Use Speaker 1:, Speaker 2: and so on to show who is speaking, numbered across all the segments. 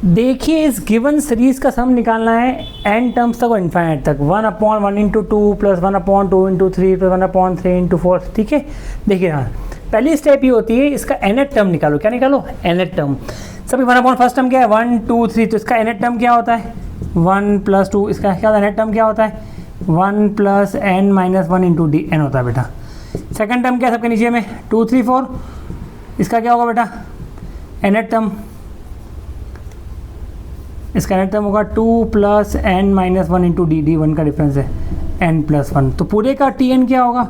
Speaker 1: देखिए इस given series का सम निकालना है n टर्म्स तक और इन्फाइनाइट तक, 1/1 into 2 plus 1/2 into 3 plus 1/3 into 4। ठीक है, देखिए हाँ पहली स्टेप ये होती है इसका nth टर्म निकालो। क्या निकालो? nth term. सभी 1/, फर्स्ट टर्म क्या है 1 2 3, तो इसका nth टर्म क्या होता है 1 + 2। इसका क्या nth टर्म क्या होता है 1 + n-1 इंटू डी एन होता है बेटा। सेकंड टर्म क्या है सबके नीचे में 2 3 4, इसका क्या होगा बेटा nth टर्म, इसका nth टर्म होगा 2 + n-1 इंटू डी, डी 1 का डिफरेंस है n+1। तो पूरे का Tn क्या होगा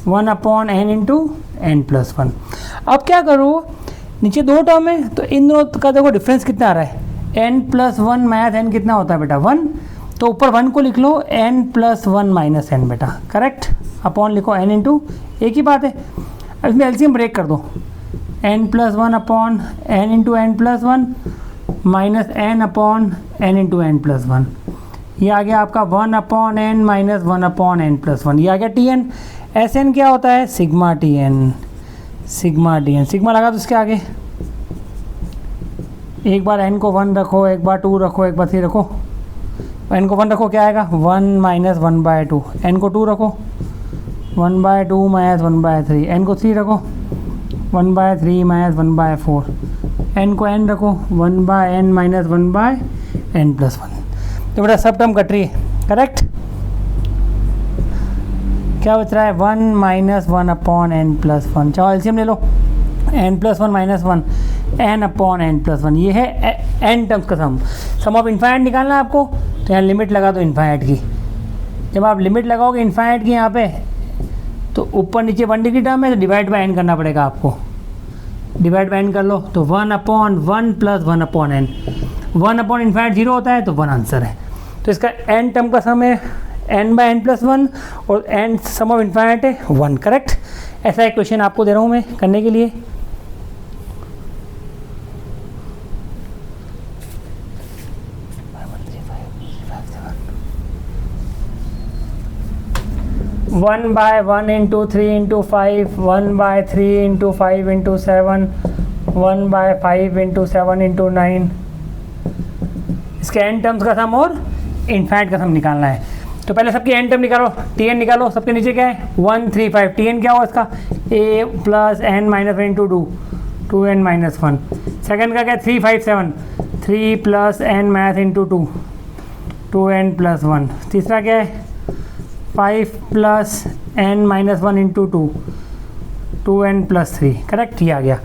Speaker 1: 1/n इंटू n+1। अब क्या करो, नीचे दो टर्म है तो इन दोनों का देखो डिफरेंस कितना आ रहा है n+1 - n कितना होता है बेटा 1, तो ऊपर 1 को लिख लो n+1 - n बेटा, करेक्ट। अपॉन लिखो n इंटू, एक ही बात है। अब इसमें एलसीएम ब्रेक कर दो, n+1 n into n+1 minus n/n into n+1, ये आ गया आपका 1/n माइनस 1/n+1, ये आ गया Tn। Sn क्या होता है sigma Tn, sigma Tn, sigma लगा तो इसके आगे एक बार n को 1 रखो, एक बार 2 रखो, एक बार 3 रखो। n को 1 रखो क्या आएगा 1 माइनस 1/2, n को 2 रखो 1/2 माइनस 1/3, n को 3 रखो 1/3 माइनस 1/4, n को n रखो 1/n माइनस 1/n+1। तो बेटा सब टर्म कट रही है, करेक्ट। क्या बच रहा है 1 माइनस 1/n+1। चाहो एलसीएम ले लो, n+1 माइनस 1 n/n+1, ये है n टर्म्स का सम ऑफ इन्फाइनाइट निकालना है आपको। तो यहाँ लिमिट लगा दो इन्फाइनाइट की। जब आप लिमिट लगाओगे इन्फाइनाइट की यहाँ पे, तो ऊपर नीचे 1 डिग्री टर्म है तो डिवाइड बाय n करना पड़ेगा आपको, डिवाइड बाय n कर लो तो 1/1 प्लस 1/n, 1 इन्फाइनाइट 0 होता है तो 1 आंसर है। तो इसका n टर्म का सम है n/n+1 और n सम ऑफ इन्फाइनाइट है 1, करेक्ट। ऐसा एक क्वेश्चन आपको दे रहा हूँ मैं करने के लिए। One by 1 into 3 into 5, 1/3 into 5 into 7, 1/5 into 7 into 9। इसके n टर्म्स का सम और इन्फाइनाइट का सम निकालना है। तो पहले सबके n टर्म निकालो, Tn निकालो। सबके नीचे क्या है 1 3 5, Tn क्या होगा इसका a + n-1 into 2, 2n-1। Second का क्या है 3 5 7, 3 + n इंटू 2, 2n+1। तीसरा क्या है 5 + n-1 इंटू 2, 2n+3, करेक्ट। ये आ गया।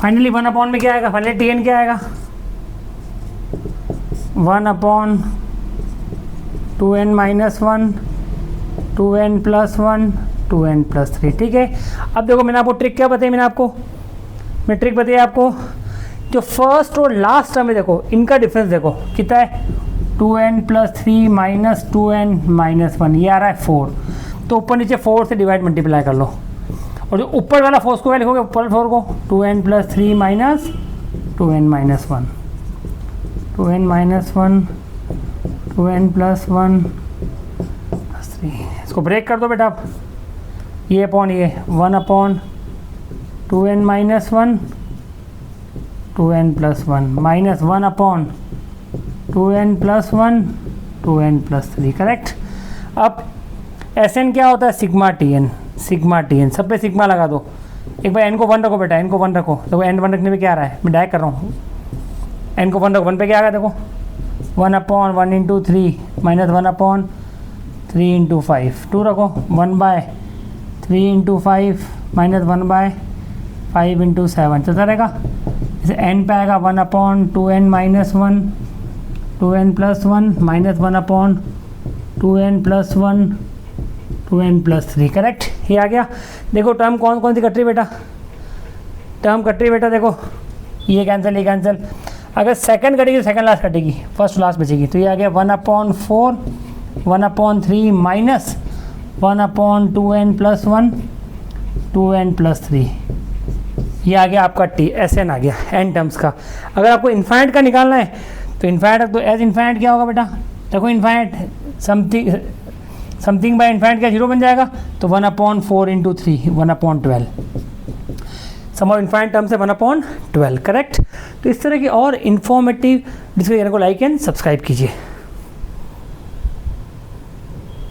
Speaker 1: फाइनली 1/, में क्या आएगा फाइनली Tn क्या आएगा 1/2n-1, 2n+1, 2n+3। ठीक है। अब देखो मैंने आपको ट्रिक क्या बताई, मैं ट्रिक बताई आपको, जो फर्स्ट और लास्ट टर्म है देखो इनका डिफरेंस देखो कितना है 2n+3 माइनस 2n-1, ये आ रहा है 4। तो ऊपर नीचे 4 से डिवाइड मल्टीप्लाई कर लो, और जो ऊपर वाला 4 को क्या लिखोगे ऊपर 4 को 2n+3 minus 2n-1, 2n-1, 2n+1 + 3। इसको ब्रेक कर दो बेटा आप, ये अपॉन ये 1/2n-1, 2n+1 minus 1/2n+1, 2n+3, correct. अब Sn क्या होता है सिग्मा Tn, सिग्मा Tn, सब पे सिग्मा लगा दो। एक बार n को 1 रखो बेटा, n को 1 रखो। देखो n 1 रखने में क्या आ रहा है, मैं डायरेक्ट कर रहा हूँ। n को 1 रखो, 1 पे क्या आ गया देखो 1/1 इंटू 3 माइनस 1/3 इंटू 5, 2 रखो 1/3 इंटू 5 माइनस 1/5 इंटू 7, चलता रहेगा। इसे n पे आएगा 1/2n-1, 2n+1 minus 1/2n+1, 2n+3, correct. ये आ गया। देखो टर्म कौन कौन सी कट रही बेटा, टर्म कट रही बेटा देखो, ये कैंसिल, ये कैंसिल। अगर सेकंड कटेगी तो सेकंड लास्ट कटेगी, फर्स्ट लास्ट बचेगी। तो ये आ गया 1/4, 1/3 माइनस 1/2n+1, 2n+3। ये आ गया आपका Sn आ गया n टर्म्स का। अगर आपको इन्फाइनाइट का निकालना है तो इन्फाइनाइट, तो एज इन्फाइनाइट क्या होगा बेटा, देखो इन्फाइनाइट समथिंग बाय इन्फाइनाइट क्या 0 बन जाएगा, तो 1/4 into 3, 1/12। Sum of infinite terms है 1/12, करेक्ट। तो इस तरह की और इन्फॉर्मेटिव डिस्कशन को लाइक एंड सब्सक्राइब कीजिए।